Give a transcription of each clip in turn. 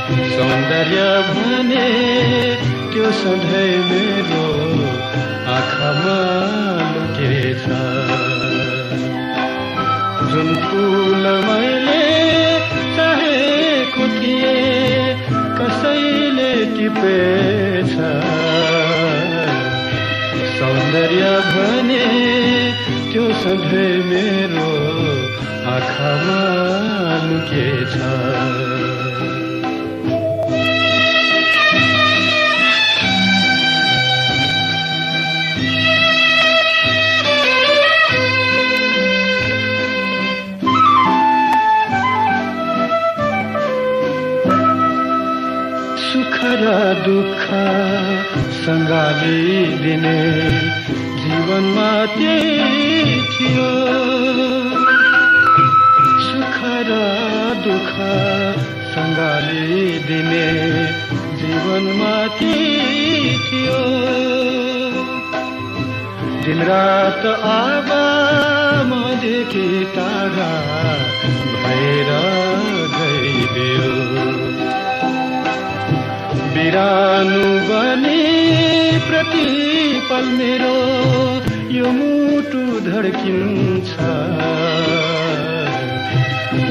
सौन्दर्य भने त्यो सधैँ मेरो आँखामा लुकेछ। जुन फूल मैले चाहेको थिएँ कसैले टिपेछ। सौन्दर्य भने त्यो सधैँ मेरो आँखामा लुकेछ। सुख र दुःख सँगालिदिने जीवनमा त्यही थियो। सुख र दुःख सँगालिदिने जीवनमा त्यही थियो। दिनरात आवामदेखि टाढा भएर गइदियो। बिरानो बने प्रतिपल मेरो यो मुटु धड्किन्छ।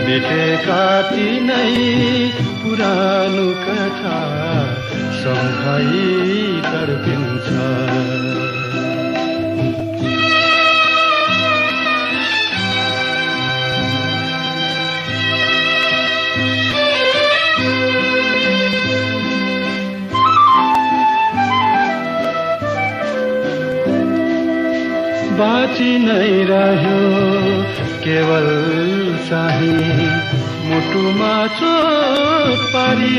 बितेका तिनै पुरानो कथा सम्झाइ तर्किन्छ। बाँची नै रह्यो केवल चाहिँ मुटुमा चोट पारी।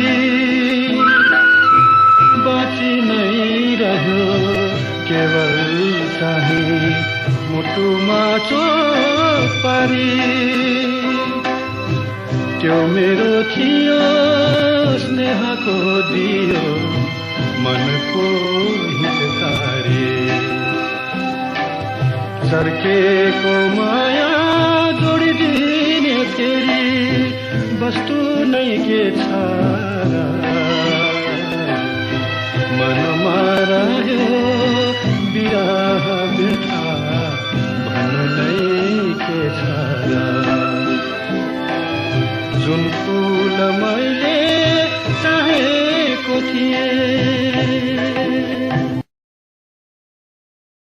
बाँची नै रह्यो केवल चाहिँ मुटुमा चोट पारी। त्यो मेरो थियो स्नेहको दियो मनको हितकारी। सर्केको माया जोडिदिने फेरि वस्तु नै के छ र। मनमा रह्यो बिरह व्यथा भन्नु नै के छ र। जुन फूल मैले